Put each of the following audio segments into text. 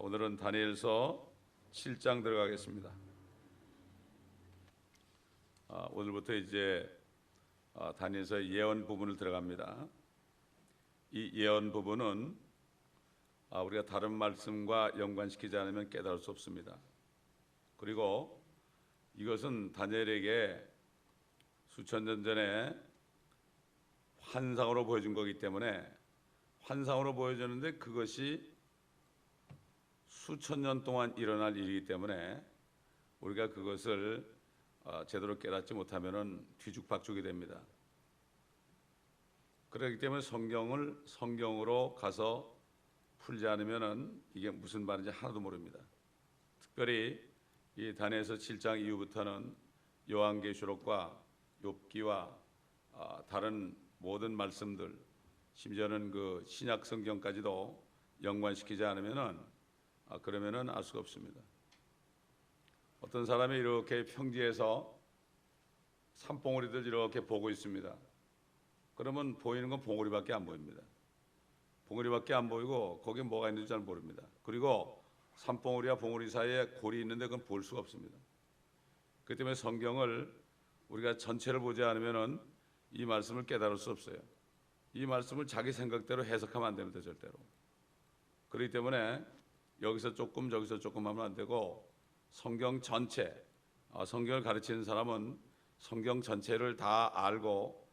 오늘은 다니엘서 7장 들어가겠습니다. 오늘부터 이제 다니엘서 예언 부분을 들어갑니다. 이 예언 부분은 우리가 다른 말씀과 연관시키지 않으면 깨달을 수 없습니다. 그리고 이것은 다니엘에게 수천 년 전에 환상으로 보여준 거기 때문에 환상으로 보여주는데 그것이 수천 년 동안 일어날 일이기 때문에 우리가 그것을 제대로 깨닫지 못하면은 뒤죽박죽이 됩니다. 그렇기 때문에 성경을 성경으로 가서 풀지 않으면은 이게 무슨 말인지 하나도 모릅니다. 특별히 이 다니엘서 7장 이후부터는 요한계시록과 욥기와 다른 모든 말씀들, 심지어는 그 신약 성경까지도 연관시키지 않으면은 그러면은 알 수가 없습니다. 어떤 사람이 이렇게 평지에서 산봉우리들 이렇게 보고 있습니다. 그러면 보이는 건 봉우리밖에 안 보입니다. 봉우리밖에 안 보이고 거기에 뭐가 있는지 잘 모릅니다. 그리고 산봉우리와 봉우리 사이에 골이 있는데 그건 볼 수가 없습니다. 그렇기 때문에 성경을 우리가 전체를 보지 않으면은 이 말씀을 깨달을 수 없어요. 이 말씀을 자기 생각대로 해석하면 안 됩니다, 절대로. 그렇기 때문에 여기서 조금 저기서 조금 하면 안 되고 성경 전체, 성경을 가르치는 사람은 성경 전체를 다 알고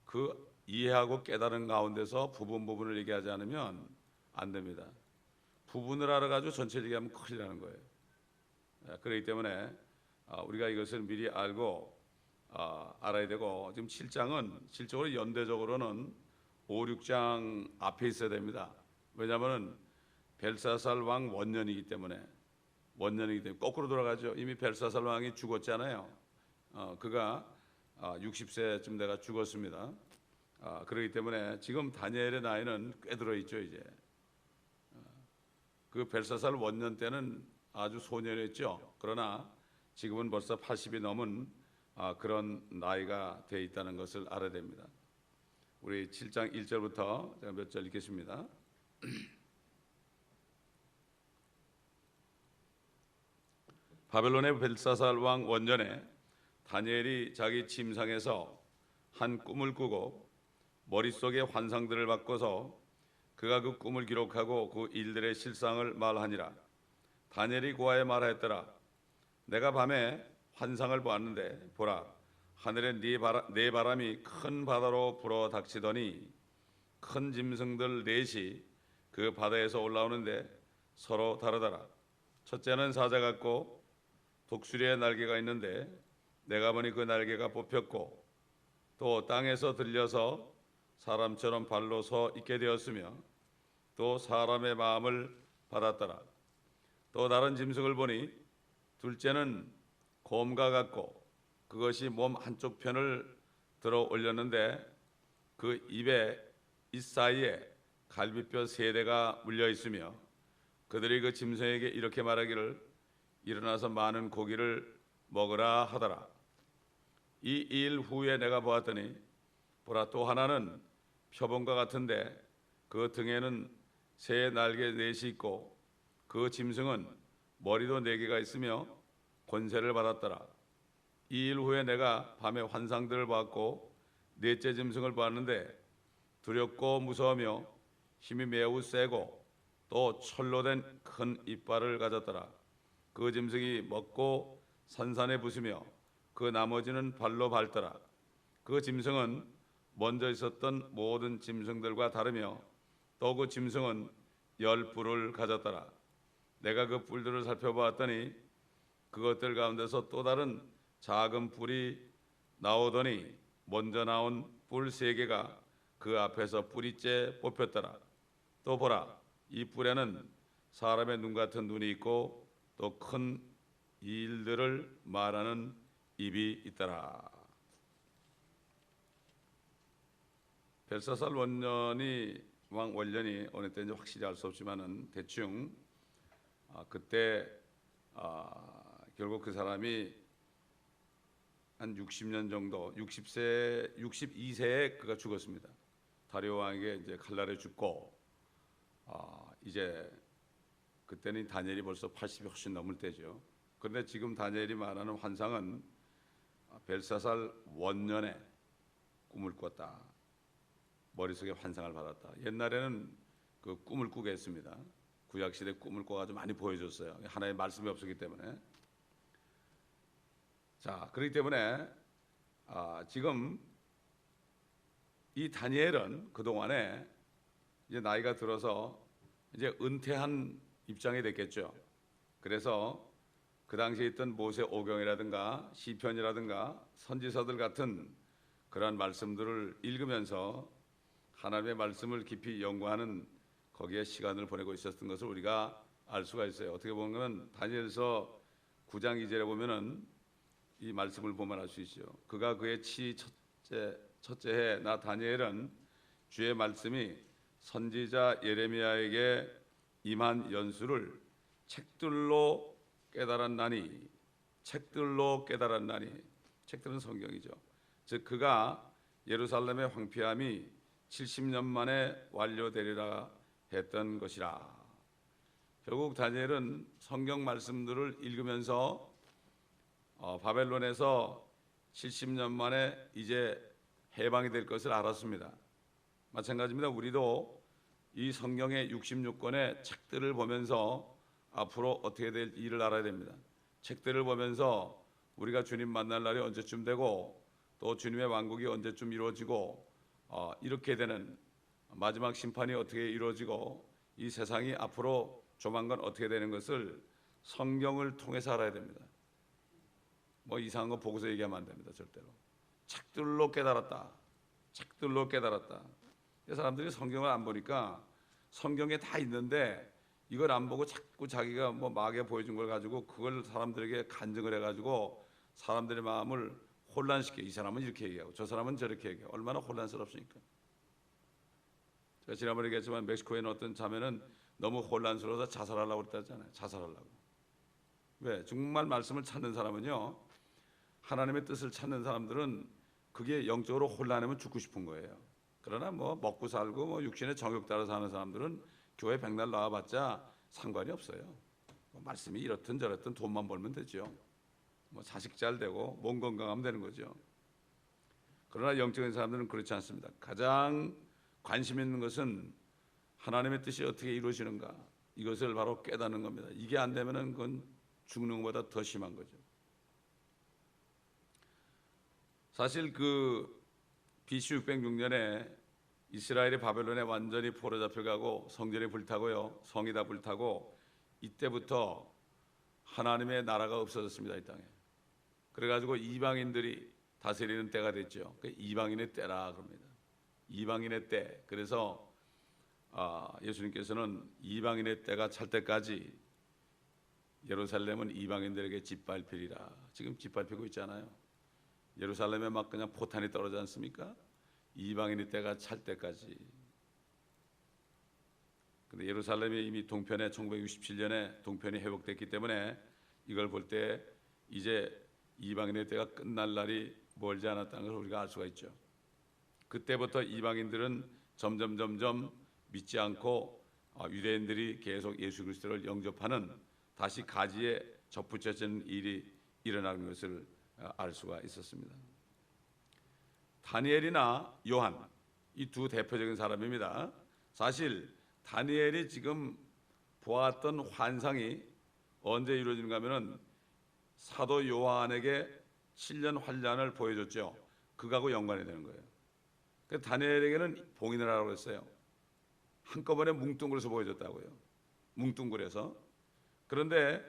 그 이해하고 깨달은 가운데서 부분을 얘기하지 않으면 안 됩니다. 부분을 알아가지고 전체를 얘기하면 큰일 나는 거예요. 그렇기 때문에 우리가 이것을 미리 알고 알아야 되고, 지금 7장은 실적으로 연대적으로는 5, 6장 앞에 있어야 됩니다. 왜냐하면 벨사살 왕 원년이기 때문에 거꾸로 돌아가죠. 이미 벨사살 왕이 죽었잖아요. 그가 60세쯤 돼가 죽었습니다. 그렇기 때문에 지금 다니엘의 나이는 꽤 들어있죠. 이제 그 벨사살 원년 때는 아주 소년이었죠. 그러나 지금은 벌써 80이 넘은 그런 나이가 되어 있다는 것을 알아야 됩니다. 우리 7장 1절부터 제가 몇 절 읽겠습니다. 바벨론의 벨사살 왕 원년에 다니엘이 자기 침상에서 한 꿈을 꾸고 머릿속에 환상들을 바꿔서 그가 그 꿈을 기록하고 그 일들의 실상을 말하니라. 다니엘이 고하여 말하였더라. 내가 밤에 환상을 보았는데 보라, 하늘에 네 바람이 큰 바다로 불어 닥치더니 큰 짐승들 넷이 그 바다에서 올라오는데 서로 다르더라. 첫째는 사자 같고 독수리의 날개가 있는데 내가 보니 그 날개가 뽑혔고 또 땅에서 들려서 사람처럼 발로 서 있게 되었으며 또 사람의 마음을 받았더라. 또 다른 짐승을 보니 둘째는 곰과 같고 그것이 몸 한쪽 편을 들어 올렸는데 그 입에 이 사이에 갈비뼈 3대가 물려 있으며 그들이 그 짐승에게 이렇게 말하기를 일어나서 많은 고기를 먹으라 하더라. 이 일 후에 내가 보았더니 보라, 또 하나는 표범과 같은데 그 등에는 새 날개 넷이 있고 그 짐승은 머리도 4개가 있으며 권세를 받았더라. 이 일 후에 내가 밤에 환상들을 보았고 넷째 짐승을 보았는데 두렵고 무서우며 힘이 매우 세고 또 철로 된 큰 이빨을 가졌더라. 그 짐승이 먹고 산산에 부수며 그 나머지는 발로 밟더라. 그 짐승은 먼저 있었던 모든 짐승들과 다르며 또 그 짐승은 10뿔을 가졌더라. 내가 그 뿔들을 살펴보았더니 그것들 가운데서 또 다른 작은 뿔이 나오더니 먼저 나온 뿔 3개가 그 앞에서 뿌리째 뽑혔더라. 또 보라, 이 뿔에는 사람의 눈 같은 눈이 있고 또 큰 일들을 말하는 입이 있더라. 벨사살 왕 원년이 어느 때인지 확실히 알 수 없지만은 대충 그때 결국 그 사람이 한 60년 정도, 62세에 그가 죽었습니다. 다리오 왕에게 이제 칼날에 죽고 이제 그때는 다니엘이 벌써 80이 훨씬 넘을 때죠. 그런데 지금 다니엘이 말하는 환상은 벨사살 원년에 꿈을 꿨다. 머릿속에 환상을 받았다. 옛날에는 그 꿈을 꾸게 했습니다. 구약시대 꿈을 꿔가지고 많이 보여줬어요. 하나의 말씀이 없었기 때문에. 자, 그렇기 때문에 지금 이 다니엘은 그동안에 이제 나이가 들어서 이제 은퇴한 입장이 됐겠죠. 그래서 그 당시에 있던 모세 오경이라든가 시편이라든가 선지서들 같은 그러한 말씀들을 읽으면서 하나님의 말씀을 깊이 연구하는 거기에 시간을 보내고 있었던 것을 우리가 알 수가 있어요. 어떻게 보면 다니엘서 9장 2절에 보면은 이 말씀을 보면 알 수 있죠. 그가 그의 치 첫째 해 나 다니엘은 주의 말씀이 선지자 예레미야에게 임한 연수를 책들로 깨달았나니. 책들은 성경이죠. 즉 그가 예루살렘의 황폐함이 70년 만에 완료되리라 했던 것이라. 결국 다니엘은 성경 말씀들을 읽으면서 바벨론에서 70년 만에 이제 해방이 될 것을 알았습니다. 마찬가지입니다. 우리도 이 성경의 66권의 책들을 보면서 앞으로 어떻게 될 일을 알아야 됩니다. 책들을 보면서 우리가 주님 만날 날이 언제쯤 되고 또 주님의 왕국이 언제쯤 이루어지고 이렇게 되는 마지막 심판이 어떻게 이루어지고 이 세상이 앞으로 조만간 어떻게 되는 것을 성경을 통해서 알아야 됩니다. 뭐 이상한 거 보고서 얘기하면 안 됩니다. 절대로. 책들로 깨달았다. 사람들이 성경을 안 보니까 성경에 다 있는데 이걸 안 보고 자꾸 자기가 뭐 마귀가 보여준 걸 가지고 그걸 사람들에게 간증을 해가지고 사람들의 마음을 혼란시켜. 이 사람은 이렇게 얘기하고 저 사람은 저렇게 얘기하고. 얼마나 혼란스럽습니까? 제가 지난번에 얘기했지만 멕시코에 있는 어떤 자매는 너무 혼란스러워서 자살하려고 그랬다잖아요. 자살하려고. 왜? 정말 말씀을 찾는 사람은요, 하나님의 뜻을 찾는 사람들은 그게 영적으로 혼란하면 죽고 싶은 거예요. 그러나 뭐 먹고 살고 뭐 육신의 정욕 따라 사는 사람들은 교회 백날 나와봤자 상관이 없어요. 뭐 말씀이 이렇든 저렇든 돈만 벌면 되죠. 뭐 자식 잘 되고 몸 건강하면 되는 거죠. 그러나 영적인 사람들은 그렇지 않습니다. 가장 관심 있는 것은 하나님의 뜻이 어떻게 이루어지는가, 이것을 바로 깨닫는 겁니다. 이게 안 되면은 그건 죽는 것보다 더 심한 거죠. 사실 그 BC 606년에 이스라엘이 바벨론에 완전히 포로 잡혀가고 성전이 불타고요, 성이 다 불타고 이때부터 하나님의 나라가 없어졌습니다. 이 땅에. 그래가지고 이방인들이 다스리는 때가 됐죠. 이방인의 때라 그럽니다. 이방인의 때. 그래서 예수님께서는 이방인의 때가 찰 때까지 예루살렘은 이방인들에게 짓밟히리라. 지금 짓밟히고 있잖아요. 예루살렘에 막 그냥 포탄이 떨어지지 않습니까? 이방인의 때가 찰 때까지. 근데 예루살렘이 이미 동편에 1967년에 동편이 회복됐기 때문에 이걸 볼 때 이제 이방인의 때가 끝날 날이 멀지 않았다는 걸 우리가 알 수가 있죠. 그때부터 이방인들은 점점 믿지 않고 유대인들이 계속 예수 그리스도를 영접하는 다시 가지에 접붙여지는 일이 일어나는 것을 알 수가 있었습니다. 다니엘이나 요한, 이 두 대표적인 사람입니다. 사실 다니엘이 지금 보았던 환상이 언제 이루어지는가 하면은 사도 요한에게 7년 환란을 보여줬죠. 그거하고 연관이 되는 거예요. 그래서 다니엘에게는 봉인을 하라고 했어요. 한꺼번에 뭉뚱그려서 보여줬다고요. 뭉뚱그려서. 그런데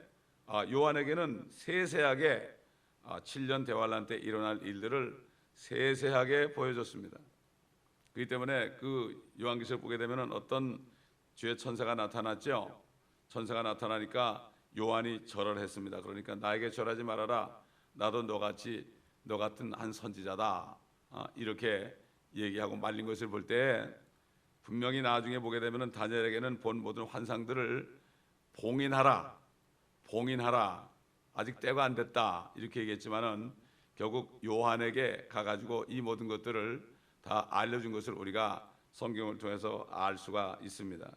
요한에게는 세세하게 7년 대환란 때 일어날 일들을 세세하게 보여줬습니다. 그렇기 때문에 그 요한계시를 보게 되면 어떤 주의 천사가 나타났죠. 천사가 나타나니까 요한이 절을 했습니다. 그러니까 나에게 절하지 말아라. 나도 너 같은 한 선지자다. 이렇게 얘기하고 말린 것을 볼 때 분명히 나중에 보게 되면 다니엘에게는 본 모든 환상들을 봉인하라. 아직 때가 안 됐다. 이렇게 얘기했지만은 결국 요한에게 가가지고 이 모든 것들을 다 알려준 것을 우리가 성경을 통해서 알 수가 있습니다.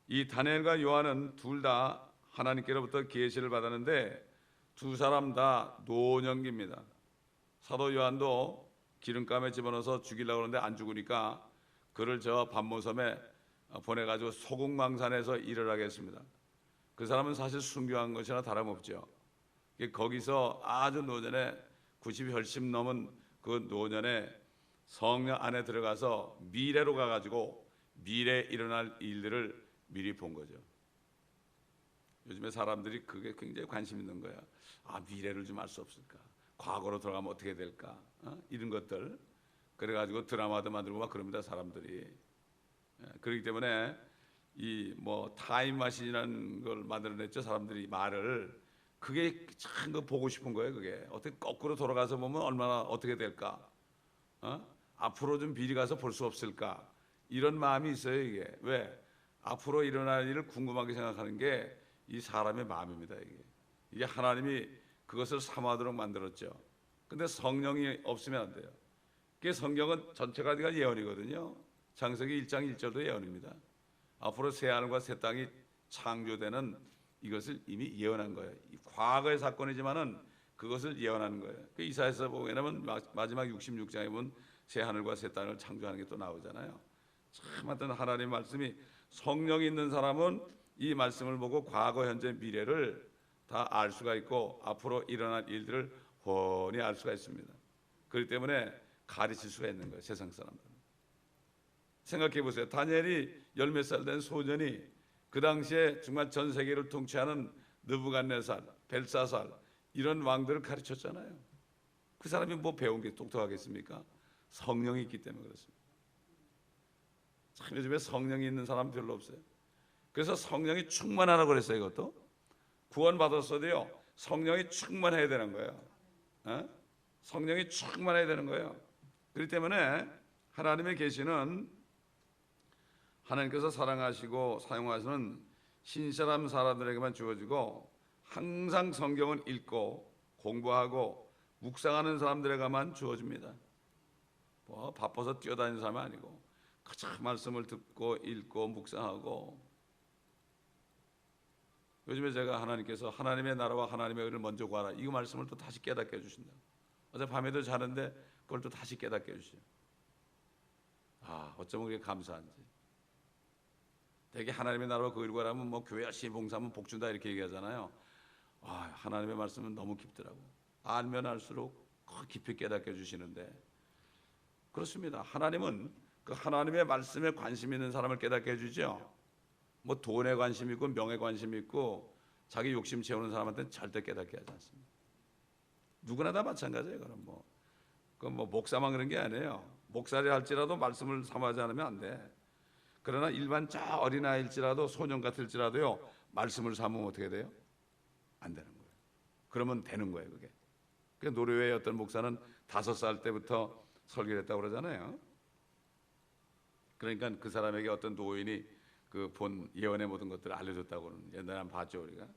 이 다니엘과 요한은 둘 다 하나님께로부터 계시를 받았는데 두 사람 다 노년기입니다. 사도 요한도 기름감에 집어넣어서 죽이려고 하는데 안 죽으니까 그를 저 반모섬에 보내가지고 소국망산에서 일을 하게 했습니다. 그 사람은 사실 순교한 것이나 다름없죠. 거기서 아주 노년에 90이 훨씬 넘은 그 노년에 성령 안에 들어가서 미래로 가가지고 미래에 일어날 일들을 미리 본 거죠. 요즘에 사람들이 그게 굉장히 관심 있는 거야. 아, 미래를 좀 알 수 없을까? 과거로 돌아가면 어떻게 될까? 이런 것들. 그래가지고 드라마도 만들고 막 그럽니다, 사람들이. 그렇기 때문에 이 뭐 타임마신이라는 걸 만들어냈죠, 사람들이 말을. 그게 참 그 보고 싶은 거예요. 그게 어떻게 거꾸로 돌아가서 보면 얼마나 어떻게 될까? 앞으로 좀 미리 가서 볼 수 없을까? 이런 마음이 있어요. 이게 왜 앞으로 일어날 일을 궁금하게 생각하는 게 이 사람의 마음입니다. 이게 하나님이 그것을 삼아도록 만들었죠. 근데 성령이 없으면 안 돼요. 그게 성경은 전체가 다 예언이거든요. 창세기 1장 1절도 예언입니다. 앞으로 새 하늘과 새 땅이 창조되는 이것을 이미 예언한 거예요. 과거의 사건이지만은 그것을 예언하는 거예요. 그 이사야서 보면 마지막 66장에 보면 새 하늘과 새 땅을 창조하는 게 또 나오잖아요. 참 하여튼 하나님의 말씀이 성령이 있는 사람은 이 말씀을 보고 과거, 현재, 미래를 다 알 수가 있고 앞으로 일어날 일들을 훤히 알 수가 있습니다. 그렇기 때문에 가르칠 수가 있는 거예요. 세상 사람들은. 생각해 보세요. 다니엘이 열 몇 살 된 소년이 그 당시에 정말 전 세계를 통치하는 느부갓네살, 벨사살 이런 왕들을 가르쳤잖아요. 그 사람이 뭐 배운 게 똑똑하겠습니까? 성령이 있기 때문에 그렇습니다. 참 요즘에 성령이 있는 사람 별로 없어요. 그래서 성령이 충만하라고 그랬어요. 이것도 구원 받았어도요 성령이 충만해야 되는 거예요. 성령이 충만해야 되는 거예요. 그렇기 때문에 하나님의 계시는 하나님께서 사랑하시고 사용하시는 신실한 사람들에게만 주어지고 항상 성경을 읽고 공부하고 묵상하는 사람들에게만 주어집니다. 뭐 바빠서 뛰어다니는 사람이 아니고 그저 말씀을 듣고 읽고 묵상하고. 요즘에 제가 하나님께서 하나님의 나라와 하나님의 의를 먼저 구하라 이 말씀을 또 다시 깨닫게 해주신다. 어제 밤에도 자는데 그걸 또 다시 깨닫게 해주세요. 아, 어쩌면 그게 감사한지. 되게 하나님의 나라와 그 의를 구하라면 뭐 교회 열심히 봉사하면 복 준다 이렇게 얘기하잖아요. 아, 하나님의 말씀은 너무 깊더라고. 알면 알수록 깊이 깨닫게 해주시는데 그렇습니다. 하나님은 그 하나님의 말씀에 관심 있는 사람을 깨닫게 해주죠. 뭐 돈에 관심 있고 명에 관심 있고 자기 욕심 채우는 사람한테는 절대 깨닫게 하지 않습니다. 누구나 다 마찬가지예요. 그럼 뭐 목사만 그런 게 아니에요. 목사리 할지라도 말씀을 삼하지 않으면 안 돼. 그러나 일반 저 어린아이일지라도 소년 같을지라도요 말씀을 삼으면 어떻게 돼요? 안 되는 거예요. 그러면 되는 거예요. 그게. 그 노르웨이 어떤 목사는 5살 때부터 설교를 했다고 그러잖아요. 그러니까 그 사람에게 어떤 노인이 그 본 예언의 모든 것들을 알려줬다고는 옛날에 한번 봤죠 우리가.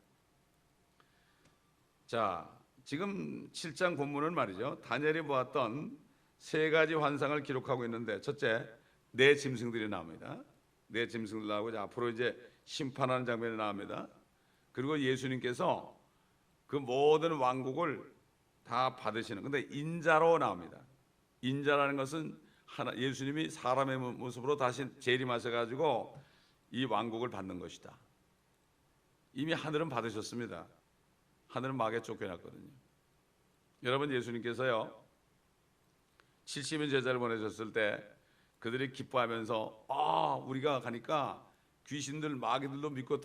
자, 지금 7장 본문은 말이죠. 다니엘이 보았던 3가지 환상을 기록하고 있는데 첫째, 네 짐승들이 나옵니다. 네 짐승들 나오고 앞으로 이제 심판하는 장면이 나옵니다. 그리고 예수님께서 그 모든 왕국을 다 받으시는. 근데 인자로 나옵니다. 인자라는 것은 예수님이 사람의 모습으로 다시 재림하셔가지고 이 왕국을 받는 것이다. 이미 하늘은 받으셨습니다. 하늘은 마귀에 쫓겨났거든요. 여러분, 예수님께서요 70인 제자를 보내셨을 때 그들이 기뻐하면서 우리가 가니까 귀신들 마귀들도 믿고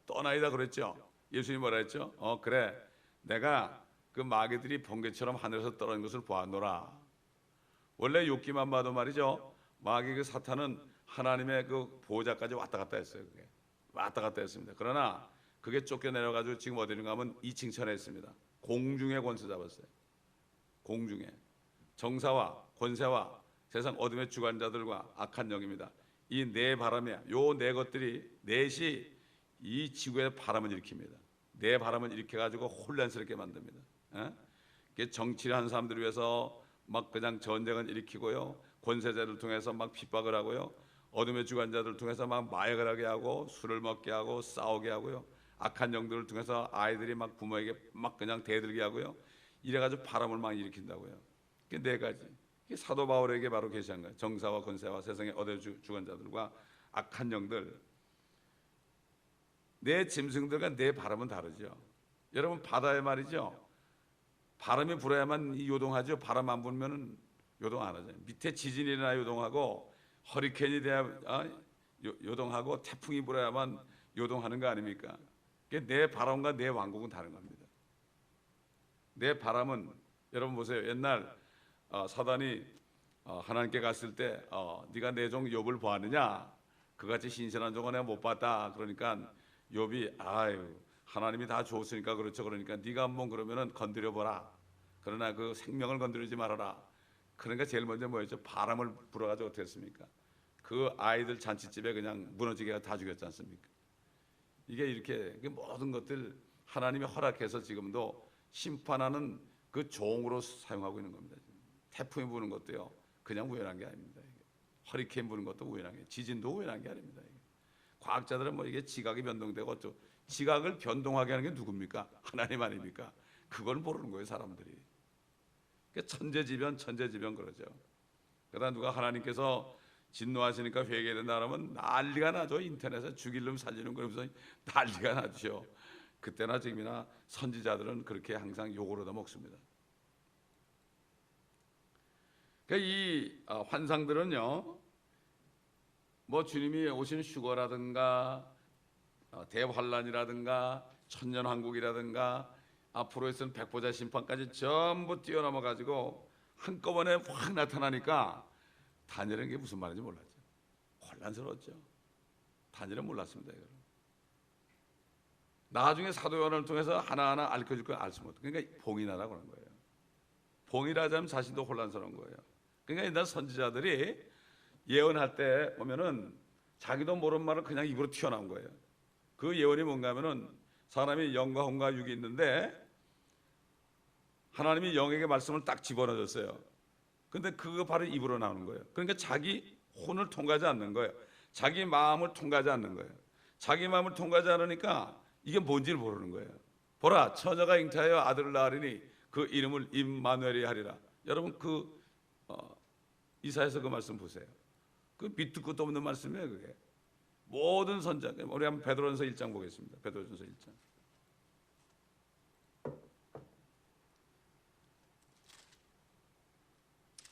떠나이다 그랬죠. 예수님이 뭐라 했죠? 그래, 내가 그 마귀들이 번개처럼 하늘에서 떨어진 것을 보았노라. 원래 욥기만 봐도 말이죠, 마귀 그 사탄은 하나님의 그 보호자까지 왔다 갔다 했어요. 그게 왔다 갔다 했습니다. 그러나 그게 쫓겨내려가지고 지금 어디인가 하면 2층 천에 있습니다. 공중에 권세 잡았어요. 공중에 정사와 권세와 세상 어둠의 주관자들과 악한 영입니다. 이 네 바람이야. 요 네 것들이 넷이 이 지구에 바람을 일으킵니다. 네 바람을 일으켜가지고 혼란스럽게 만듭니다. 정치를 하는 사람들을 위해서 막 그냥 전쟁을 일으키고요, 권세자를 통해서 막 핍박을 하고요, 어둠의 주관자들을 통해서 막 마약을 하게 하고 술을 먹게 하고 싸우게 하고요. 악한 영들을 통해서 아이들이 막 부모에게 막 그냥 대들게 하고요. 이래가지고 바람을 막 일으킨다고요. 이게 네 가지. 이게 사도 바울에게 바로 계시한 거예요. 정사와 권세와 세상의 어둠의 주관자들과 악한 영들. 내 짐승들과 내 바람은 다르죠. 여러분 바다에 말이죠. 바람이 불어야만 요동하죠. 바람 안 불면은 요동 안 하잖아요. 밑에 지진이 일어나 요동하고 허리케인이 돼야 요동하고 태풍이 불어야만 요동하는 거 아닙니까? 내 바람과 내 왕국은 다른 겁니다. 내 바람은 여러분 보세요. 옛날 사단이 하나님께 갔을 때 네가 내 종 욥을 보았느냐? 그같이 신실한 종은 내가 못 봤다. 그러니까 욥이 아유 하나님이 다 줬으니까 그렇죠. 그러니까 네가 한번 그러면은 건드려 보라. 그러나 그 생명을 건드리지 말아라. 그러니까 제일 먼저 뭐였죠? 바람을 불어가지고 어땠습니까? 그 아이들 잔치집에 그냥 무너지게 다 죽였지 않습니까? 이게 이렇게 모든 것들 하나님이 허락해서 지금도 심판하는 그 종으로 사용하고 있는 겁니다. 태풍이 부는 것도요 그냥 우연한 게 아닙니다. 허리케인 부는 것도 우연한 게, 지진도 우연한 게 아닙니다. 과학자들은 뭐 이게 지각이 변동되고 어쩌고, 지각을 변동하게 하는 게 누굽니까? 하나님 아닙니까? 그걸 모르는 거예요 사람들이. 천재지변 그러죠. 그러다 누가 하나님께서 진노하시니까 회개된다 그러면 난리가 나죠. 인터넷에 죽일 놈 살리는 거면서 난리가 나죠. 그때나 지금이나 선지자들은 그렇게 항상 욕을 얻어 먹습니다. 그러니까 이 환상들은요, 뭐 주님이 오신 휴거라든가 대환란이라든가 천년왕국이라든가 앞으로 있을 백보자 심판까지 전부 뛰어넘어 가지고 한꺼번에 확 나타나니까 다니엘은 게 무슨 말인지 몰랐죠. 혼란스러웠죠. 다니엘은 몰랐습니다. 이걸. 나중에 사도 요한을 통해서 하나하나 알려줄 걸 알 수 못해. 그러니까 봉인하라고 그런 거예요. 봉인하자면 자신도 혼란스러운 거예요. 그러니까 옛날 선지자들이 예언할 때 보면은 자기도 모르는 말을 그냥 입으로 튀어나온 거예요. 그 예언이 뭔가 하면은 사람이 영과 혼과 육이 있는데 하나님이 영에게 말씀을 딱 집어넣었어요. 근데 그거 바로 입으로 나오는 거예요. 그러니까 자기 혼을 통과하지 않는 거예요. 자기 마음을 통과하지 않는 거예요. 자기 마음을 통과하지 않으니까 이게 뭔지를 모르는 거예요. 보라, 처녀가 잉태하여 아들을 낳으리니 그 이름을 임마누엘이 하리라. 여러분 이사야서 그 말씀 보세요. 그 밑도 끝도 없는 말씀이에요. 그게 모든 선자. 우리 한번 베드로전서 1장 보겠습니다. 베드로전서 1장.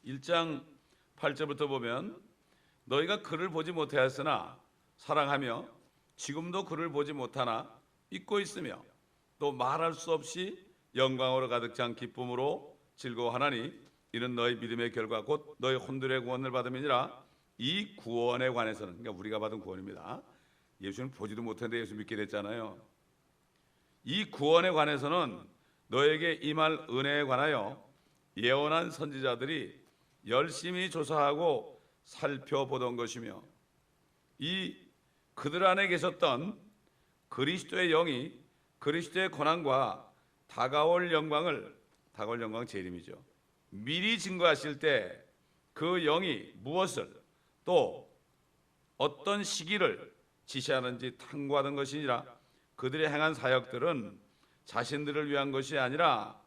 1장 8절부터 보면 너희가 그를 보지 못하였으나 사랑하며 지금도 그를 보지 못하나 잊고 있으며 또 말할 수 없이 영광으로 가득 찬 기쁨으로 즐거워하나니 이는 너희 믿음의 결과 곧 너희 혼들의 구원을 받음이니라. 이 구원에 관해서는, 그러니까 우리가 받은 구원입니다. 예수는 보지도 못했는데 예수 믿게 됐잖아요. 이 구원에 관해서는 너에게 임할 은혜에 관하여 예언한 선지자들이 열심히 조사하고 살펴보던 것이며 이 그들 안에 계셨던 그리스도의 영이 그리스도의 권한과 다가올 영광 재림이죠. 미리 증거하실 때 그 영이 무엇을 또 어떤 시기를 지시하는지 탐구하던 것이니라. 그들의 행한 사역들은 자신들을 위한 것이 아니라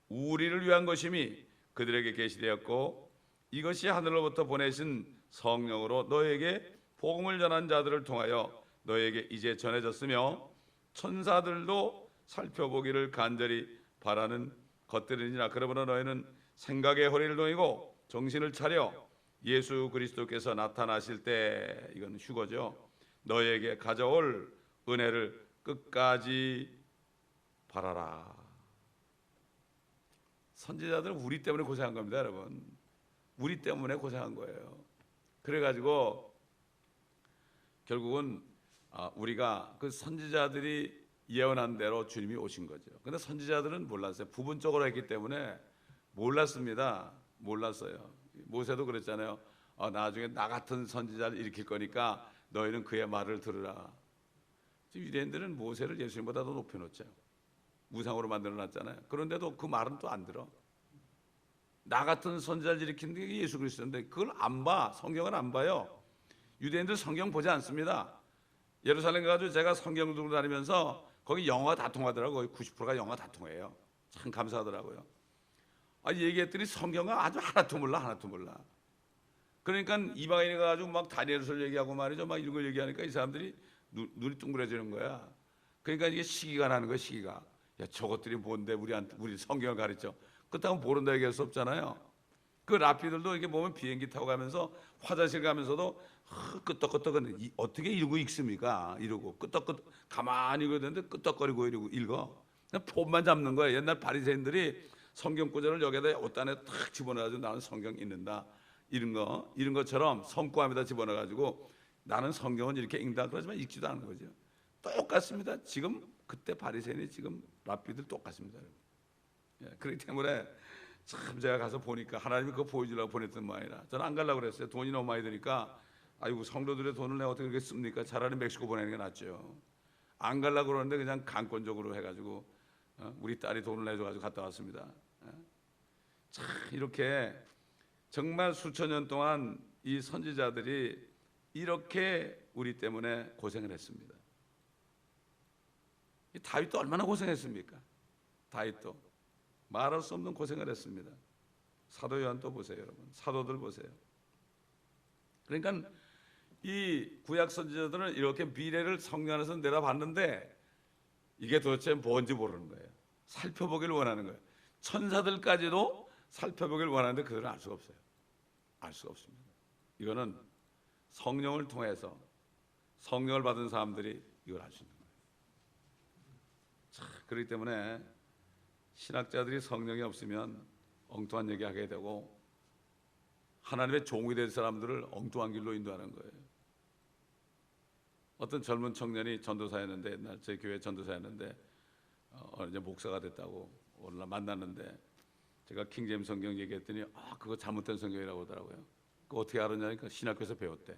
우리를 위한 것임이 그들에게 계시되었고 이것이 하늘로부터 보내신 성령으로 너에게 복음을 전한 자들을 통하여 너에게 이제 전해졌으며 천사들도 살펴보기를 간절히 바라는 것들이니라. 그러므로 너희는 생각의 허리를 동이고 정신을 차려 예수 그리스도께서 나타나실 때, 이건 휴거죠, 너에게 가져올 은혜를 끝까지 바라라. 선지자들은 우리 때문에 고생한 겁니다, 여러분. 우리 때문에 고생한 거예요. 그래가지고 결국은 우리가 그 선지자들이 예언한 대로 주님이 오신 거죠. 근데 선지자들은 몰랐어요. 부분적으로 했기 때문에 몰랐습니다. 몰랐어요. 모세도 그랬잖아요. 나중에 나 같은 선지자를 일으킬 거니까 너희는 그의 말을 들으라. 유대인들은 모세를 예수님보다 더 높여놓죠. 우상으로 만들어놨잖아요. 그런데도 그 말은 또 안 들어. 나 같은 선지자를 일으키는 게 예수 그리스도인데 그걸 안 봐. 성경을 안 봐요. 유대인들 성경 보지 않습니다. 예루살렘 가가지고 제가 성경 들고 다니면서 거기 영어가 다 통하더라고요. 거의 90%가 영어가 다 통해요. 참 감사하더라고요. 얘기했더니 성경은 아주 하나도 몰라, 하나도 몰라. 그러니까 이방인이 가가지고 막 다니엘서를 얘기하고 말이죠. 막 이런 걸 얘기하니까 이 사람들이 눈이 둥그레지는 거야. 그러니까 이게 시기가 나는 거야, 시기가. 야, 저것들이 뭔데 우리 성경을 가르쳐. 그렇다고 모른다 얘기할 수 없잖아요. 그 랍비들도 이렇게 보면 비행기 타고 가면서 화장실 가면서도 끄떡끄떡은 어떻게 이러고 읽습니까? 이러고 끄떡끄떡 가만히 읽었는데 끄떡거리고 이러고 읽어. 그냥 폼만 잡는 거야. 옛날 바리새인들이 성경 구절을 여기다 옷단에 탁 집어넣어가지고 나는 성경 읽는다. 이런 것처럼 성구함에다 집어넣어가지고 나는 성경은 이렇게 읽는다. 그러지만 읽지도 않은 거죠. 똑같습니다. 지금 그때 바리새인이 지금 랍비들 똑같습니다. 그렇기 때문에 참 제가 가서 보니까 하나님이 그거 보여주려고 보냈던 모양이라 저는 안 가려고 그랬어요. 돈이 너무 많이 드니까 아이고 성도들의 돈을 내가 어떻게 그렇게 씁니까? 차라리 멕시코 보내는 게 낫죠. 안 가려고 그러는데 그냥 강권적으로 해가지고 우리 딸이 돈을 내줘가지고 갔다 왔습니다. 참 이렇게 정말 수천 년 동안 이 선지자들이 이렇게 우리 때문에 고생을 했습니다. 이 다윗도 얼마나 고생했습니까? 다윗도 말할 수 없는 고생을 했습니다. 사도 요한도 보세요, 여러분. 사도들 보세요. 그러니까 이 구약 선지자들은 이렇게 미래를 성령 안에서 내다봤는데 이게 도대체 뭔지 모르는 거예요. 살펴보기를 원하는 거예요. 천사들까지도 살펴보기를 원하는데 그들은 알 수가 없어요. 알 수가 없습니다. 이거는 성령을 통해서 성령을 받은 사람들이 이걸 알 수 있는 거예요. 자, 그렇기 때문에 신학자들이 성령이 없으면 엉뚱한 얘기하게 되고 하나님의 종이 될 사람들을 엉뚱한 길로 인도하는 거예요. 어떤 젊은 청년이 전도사였는데 옛날 제 교회 전도사였는데 이제 목사가 됐다고 오늘 만났는데 제가 킹제임스 성경 얘기했더니 그거 잘못된 성경이라고 하더라고요. 그거 어떻게 알았냐니까 신학교에서 배웠대.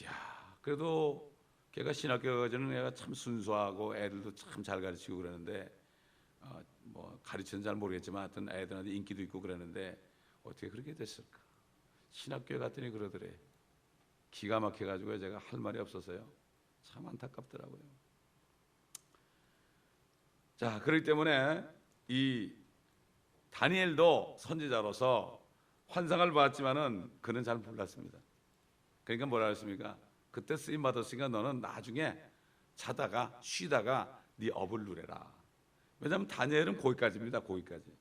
이야, 그래도 걔가 신학교 가서는 애가 참 순수하고 애들도 참 잘 가르치고 그러는데 뭐 가르치는 잘 모르겠지만 하여튼 애들한테 인기도 있고 그러는데 어떻게 그렇게 됐을까? 신학교에 갔더니 그러더래. 기가 막혀가지고 제가 할 말이 없어서요. 참 안타깝더라고요. 자, 그렇기 때문에 이 다니엘도 선지자로서 환상을 봤지만은 그는 잘 몰랐습니다. 그러니까 뭐라 했습니까? 그때 쓰임 받았으니까 너는 나중에 자다가 쉬다가 네 업을 누려라. 왜냐하면 다니엘은 거기까지입니다. 거기까지.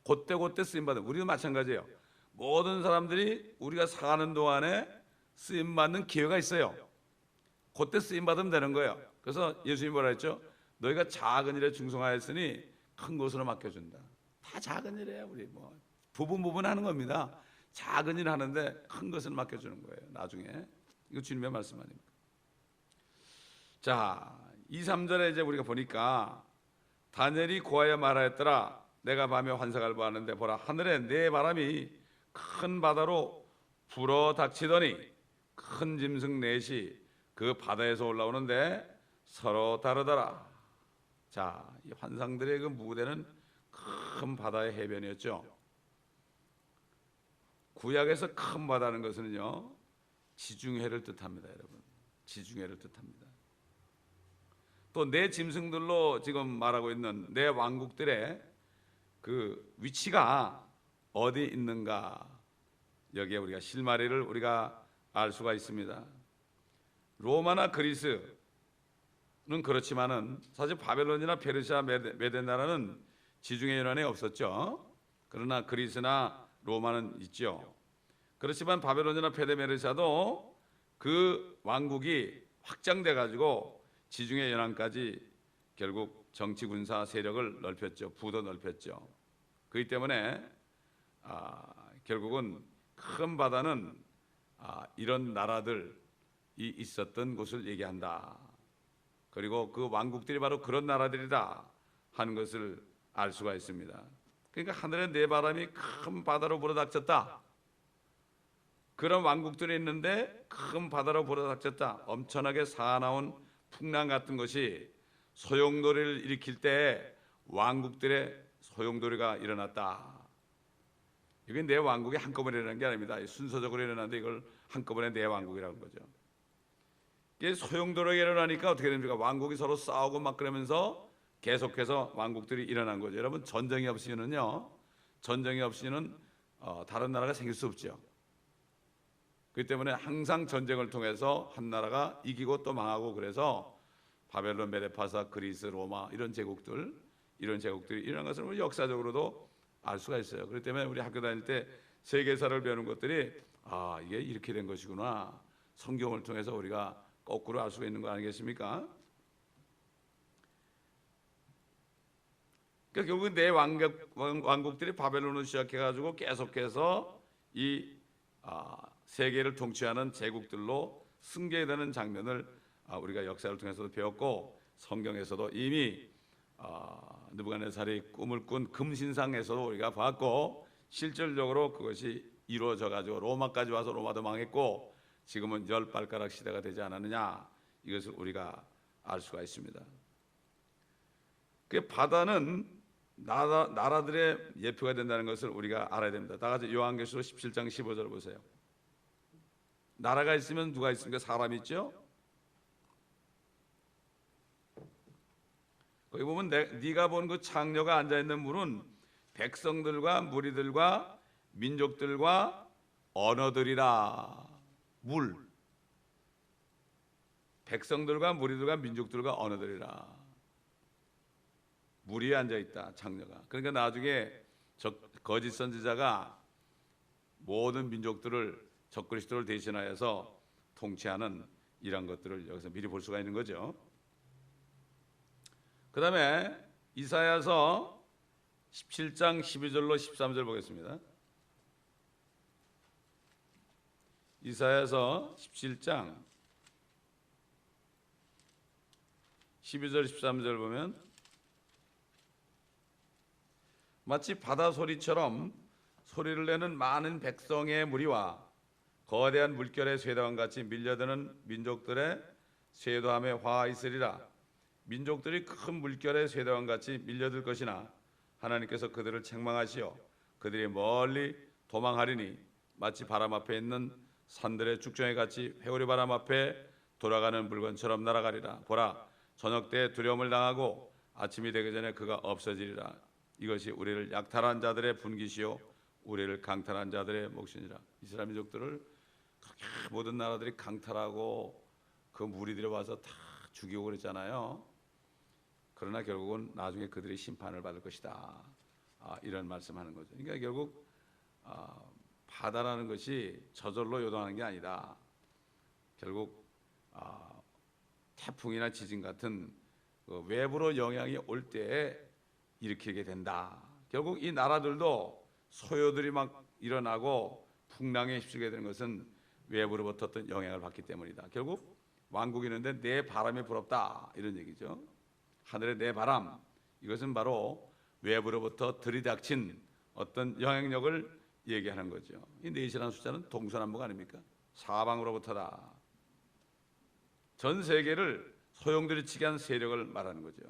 그때 쓰임 받은 우리도 마찬가지예요. 모든 사람들이 우리가 사는 동안에 쓰임 받는 기회가 있어요. 그때 쓰임 받으면 되는 거예요. 그래서 예수님이 뭐라 했죠? 너희가 작은 일에 충성하였으니 큰 것으로 맡겨준다. 다 작은 일이에요. 우리 뭐 부분 하는 겁니다. 작은 일 하는데 큰 것을 맡겨주는 거예요. 나중에 이거 주님의 말씀 아닙니까? 자, 2, 3절에 이제 우리가 보니까 다니엘이 고하여 말하였더라. 내가 밤에 환상을 보았는데 보라 하늘에 네 바람이 큰 바다로 불어 닥치더니 큰 짐승 넷이 그 바다에서 올라오는데 서로 다르더라. 자, 이 환상들의 그 무대는 큰 바다의 해변이었죠. 구약에서 큰 바다는 것은요 지중해를 뜻합니다, 여러분. 지중해를 뜻합니다. 또 네 짐승들로 지금 말하고 있는 네 왕국들의 그 위치가 어디 있는가, 여기에 우리가 실마리를 우리가 알 수가 있습니다. 로마나 그리스는 그렇지만은 사실 바벨론이나 페르시아, 메데 나라는 지중해 연안에 없었죠. 그러나 그리스나 로마는 있죠. 그렇지만 바벨론이나 페르시아도 그 왕국이 확장돼 가지고 지중해 연안까지 결국 정치 군사 세력을 넓혔죠. 부도 넓혔죠. 그렇기 때문에 결국은 큰 바다는 이런 나라들이 있었던 곳을 얘기한다. 그리고 그 왕국들이 바로 그런 나라들이다 하는 것을 알 수가 있습니다. 그러니까 하늘에 네 바람이 큰 바다로 불어닥쳤다. 그런 왕국들이 있는데 큰 바다로 불어닥쳤다. 엄청나게 사나운 풍랑 같은 것이 소용돌이를 일으킬 때 왕국들의 소용돌이가 일어났다. 이게 내 왕국이 한꺼번에 일어난 게 아닙니다. 순서적으로 일어났는데 이걸 한꺼번에 내 왕국이라는 거죠. 이게 소용돌이가 일어나니까 어떻게 됩니까? 왕국이 서로 싸우고 막 그러면서 계속해서 왕국들이 일어난 거죠. 여러분, 전쟁이 없이는요, 전쟁이 없이는 다른 나라가 생길 수 없죠. 그렇기 때문에 항상 전쟁을 통해서 한 나라가 이기고 또 망하고, 그래서 바벨론, 메데파사, 그리스, 로마 이런 제국들이 일어난 것을 우리 역사적으로도 알 수가 있어요. 그렇기 때문에 우리 학교 다닐 때 세계사를 배우는 것들이 이게 이렇게 된 것이구나, 성경을 통해서 우리가 거꾸로 알 수가 있는 거 아니겠습니까? 그러니까 결국 내 왕국들이 바벨론을 시작해가지고 계속해서 이 세계를 통치하는 제국들로 승계되는 장면을 우리가 역사를 통해서도 배웠고, 성경에서도 이미 느부갓네살이 꿈을 꾼 금신상에서도 우리가 봤고, 실질적으로 그것이 이루어져 가지고 로마까지 와서 로마도 망했고 지금은 열 발가락 시대가 되지 않았느냐, 이것을 우리가 알 수가 있습니다. 그 바다는 나라들의 예표가 된다는 것을 우리가 알아야 됩니다. 다 같이 요한계시록 17장 15절 보세요. 나라가 있으면 누가 있습니까? 사람이 있죠. 거기 보면 네가 본 그 창녀가 앉아있는 물은 백성들과 무리들과 민족들과 언어들이라. 물, 백성들과 무리들과 민족들과 언어들이라. 물이 앉아있다, 창녀가. 그러니까 나중에 거짓 선지자가 모든 민족들을, 적그리스도를 대신하여서 통치하는 이런 것들을 여기서 미리 볼 수가 있는 거죠. 그 다음에 이사야서 17장 12절로 13절 보겠습니다. 이사야서 17장 12절 13절 보면 마치 바다 소리처럼 소리를 내는 많은 백성의 무리와 거대한 물결의 쇄도함 같이 밀려드는 민족들의 쇄도함에 화 있으리라. 민족들이 큰 물결의 쇄도함 같이 밀려들 것이나 하나님께서 그들을 책망하시어 그들이 멀리 도망하리니 마치 바람 앞에 있는 산들의 죽정에 같이 회오리 바람 앞에 돌아가는 물건처럼 날아가리라. 보라, 저녁 때 두려움을 당하고 아침이 되기 전에 그가 없어지리라. 이것이 우리를 약탈한 자들의 분깃이요 우리를 강탈한 자들의 몫이니라. 이스라엘 민족들을 그렇게 모든 나라들이 강탈하고 그 무리들이 와서 다 죽이고 그랬잖아요. 그러나 결국은 나중에 그들이 심판을 받을 것이다, 이런 말씀하는 거죠. 그러니까 결국 바다라는 것이 저절로 요동하는 게 아니다. 결국 태풍이나 지진 같은 그 외부로 영향이 올 때에 일으키게 된다. 결국 이 나라들도 소요들이 막 일어나고 풍랑에 휩쓸게 되는 것은 외부로부터 어떤 영향을 받기 때문이다. 결국 왕국이 있는데 내 바람이 부럽다, 이런 얘기죠. 하늘의 내 바람, 이것은 바로 외부로부터 들이닥친 어떤 영향력을 얘기하는 거죠. 이 넷이라는 숫자는 동서남북 아닙니까? 사방으로부터다. 전 세계를 소용돌이치게 한 세력을 말하는 거죠.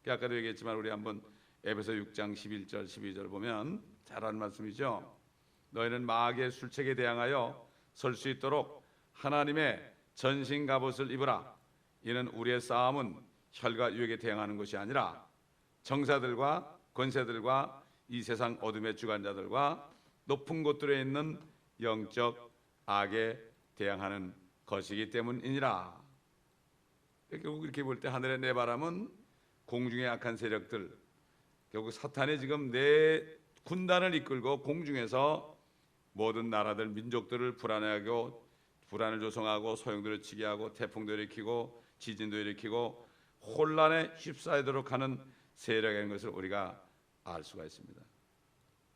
아까도 얘기했지만 우리 한번 에베소 6장 11절 12절 보면 잘하는 말씀이죠. 너희는 마귀의 술책에 대항하여 설 수 있도록 하나님의 전신 갑옷을 입으라. 이는 우리의 싸움은 혈과 육에 대항하는 것이 아니라 정사들과 권세들과 이 세상 어둠의 주관자들과 높은 곳들에 있는 영적 악에 대항하는 것이기 때문이니라. 결국 이렇게 볼 때 하늘의 내 바람은 공중의 악한 세력들, 결국 사탄이 지금 내 군단을 이끌고 공중에서 모든 나라들, 민족들을 불안해하고 불안을 조성하고 소용돌이 치게 하고 태풍도 일으키고 지진도 일으키고 혼란에 휩싸이도록 하는 세력인 것을 우리가 알 수가 있습니다.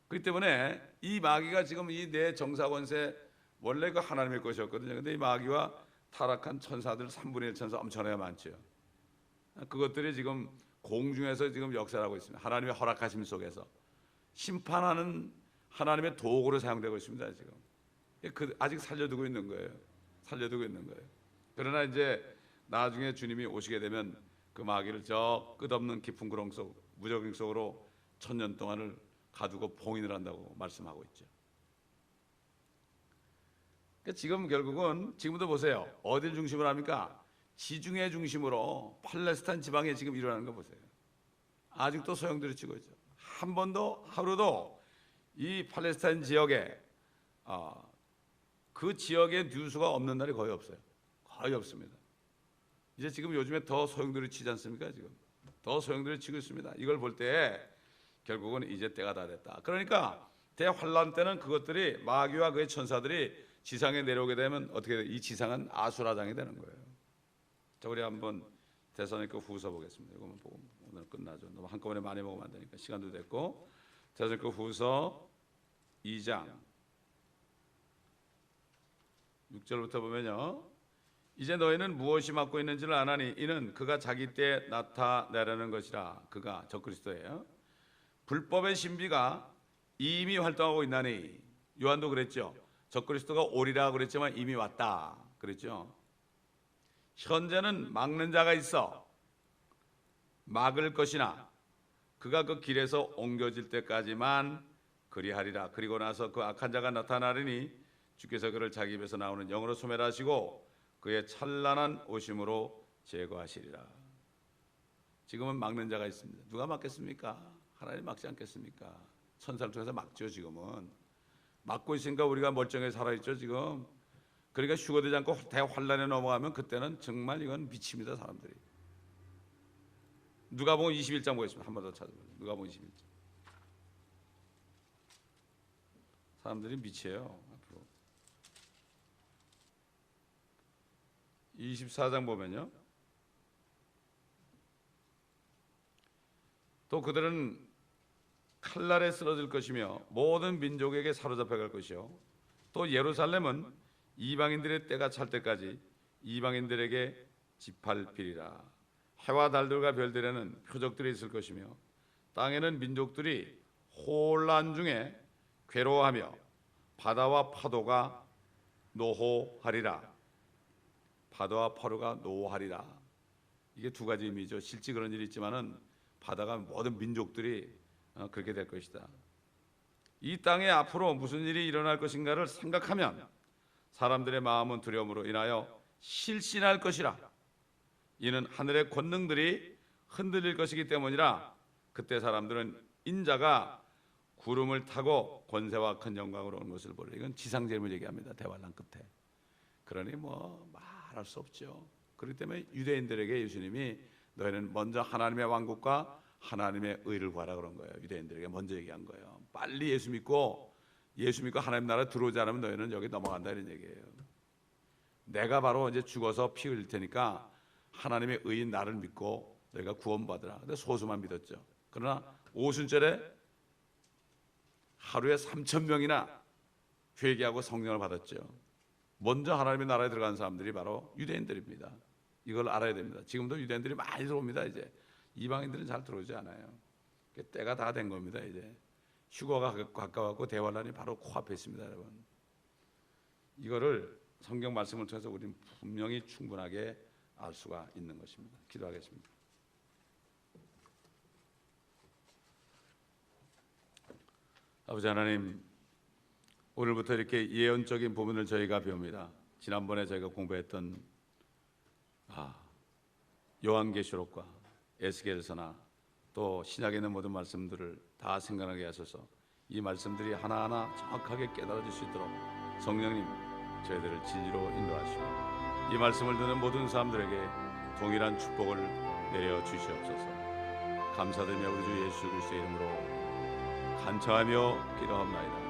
그렇기 때문에 이 마귀가 지금 이 내 정사권세, 원래 그 하나님의 것이었거든요. 근데 이 마귀와 타락한 천사들 3분의 1 천사 엄청나게 많죠. 그것들이 지금 공중에서 지금 역사를 하고 있습니다. 하나님의 허락하심 속에서 심판하는 하나님의 도구로 사용되고 있습니다. 지금 아직 살려두고 있는 거예요. 살려두고 있는 거예요. 그러나 이제 나중에 주님이 오시게 되면 그 마귀를 저 끝없는 깊은 구렁 속, 무적행 속으로 1000년 동안을 가두고 봉인을 한다고 말씀하고 있죠. 그러니까 지금 결국은 지금도 보세요. 어딜 중심으로 합니까? 지중해 중심으로 팔레스타인 지방에 지금 일어나는 거 보세요. 아직도 소용돌이 치고 있죠. 한 번도 하루도 이 팔레스타인 지역에 그 지역의 뉴스가 없는 날이 거의 없어요. 거의 없습니다. 이제 지금 요즘에 더 소용돌이 치지 않습니까? 지금 더 소용돌이 치고 있습니다. 이걸 볼 때 결국은 이제 때가 다 됐다. 그러니까 대환란 때는 그것들이 마귀와 그의 천사들이 지상에 내려오게 되면 어떻게 돼? 이 지상은 아수라장이 되는 거예요. 자, 우리 한번 데살로니가 후서 보겠습니다. 이거만 보고 오늘 끝나죠. 너무 한꺼번에 많이 먹으면 안 되니까 시간도 됐고. 데살로니가 후서 2장 6절부터 보면요. 이제 너희는 무엇이 맡고 있는지를 아나니 이는 그가 자기 때에 나타내려는 것이라. 그가 적그리스도예요. 불법의 신비가 이미 활동하고 있나니. 요한도 그랬죠. 적그리스도가 오리라 그랬지만 이미 왔다 그랬죠. 현재는 막는 자가 있어 막을 것이나 그가 그 길에서 옮겨질 때까지만 그리하리라. 그리고 나서 그 악한 자가 나타나리니 주께서 그를 자기 입에서 나오는 영으로 소멸하시고 그의 찬란한 오심으로 제거하시리라. 지금은 막는 자가 있습니다. 누가 막겠습니까? 하나님 막지 않겠습니까? 천사를 통해서 막죠. 지금은 막고 있으니까 우리가 멀쩡하게 살아있죠. 지금 그러니까 휴거되지 않고 대환란에 넘어가면 그때는 정말 이건 미칩니다. 사람들이. 누가복음 21장 보겠습니다. 한 번 더 찾아보세요. 누가복음 21장. 사람들이 미쳐요. 앞으로 24장 보면요. 또 그들은 칼날에 쓰러질 것이며 모든 민족에게 사로잡혀갈 것이요. 또 예루살렘은 이방인들의 때가 찰 때까지 이방인들에게 지팔피리라. 해와 달들과 별들에는 표적들이 있을 것이며 땅에는 민족들이 혼란 중에 괴로워하며 바다와 파도가 노호하리라. 바다와 파도가 노호하리라. 이게 두 가지 의미죠. 실제 그런 일이 있지만은 바다가 모든 민족들이 그렇게 될 것이다. 이 땅에 앞으로 무슨 일이 일어날 것인가를 생각하면 사람들의 마음은 두려움으로 인하여 실신할 것이라. 이는 하늘의 권능들이 흔들릴 것이기 때문이라. 그때 사람들은 인자가 구름을 타고 권세와 큰 영광으로 오는 것을 보리라. 이건 지상재림을 얘기합니다. 대환란 끝에. 그러니 뭐 말할 수 없죠. 그렇기 때문에 유대인들에게 예수님이 너희는 먼저 하나님의 왕국과 하나님의 의를 구하라 그런 거예요. 유대인들에게 먼저 얘기한 거예요. 빨리 예수 믿고 하나님 나라에 들어오지 않으면 너희는 여기 넘어간다 이런 얘기예요. 내가 바로 이제 죽어서 피 흘릴 테니까 하나님의 의인 나를 믿고 너희가 구원받으라. 근데 소수만 믿었죠. 그러나 오순절에 하루에 3,000명이나 회개하고 성령을 받았죠. 먼저 하나님의 나라에 들어간 사람들이 바로 유대인들입니다. 이걸 알아야 됩니다. 지금도 유대인들이 많이 들어옵니다. 이제 이방인들은 잘 들어오지 않아요. 때가 다 된 겁니다. 이제 휴거가 가까웠고 대환란이 바로 코앞에 있습니다. 여러분, 이거를 성경 말씀을 통해서 우리는 분명히 충분하게 알 수가 있는 것입니다. 기도하겠습니다. 아버지 하나님, 오늘부터 이렇게 예언적인 부분을 저희가 배웁니다. 지난번에 저희가 공부했던 요한계시록과 에스겔서나 또 신약에 있는 모든 말씀들을 다 생각하게 하셔서 이 말씀들이 하나하나 정확하게 깨달아질 수 있도록 성령님 저희들을 진리로 인도하시고 이 말씀을 듣는 모든 사람들에게 동일한 축복을 내려 주시옵소서. 감사드리며 우리 주 예수 그리스도의 이름으로 간청하며 기도합나이다.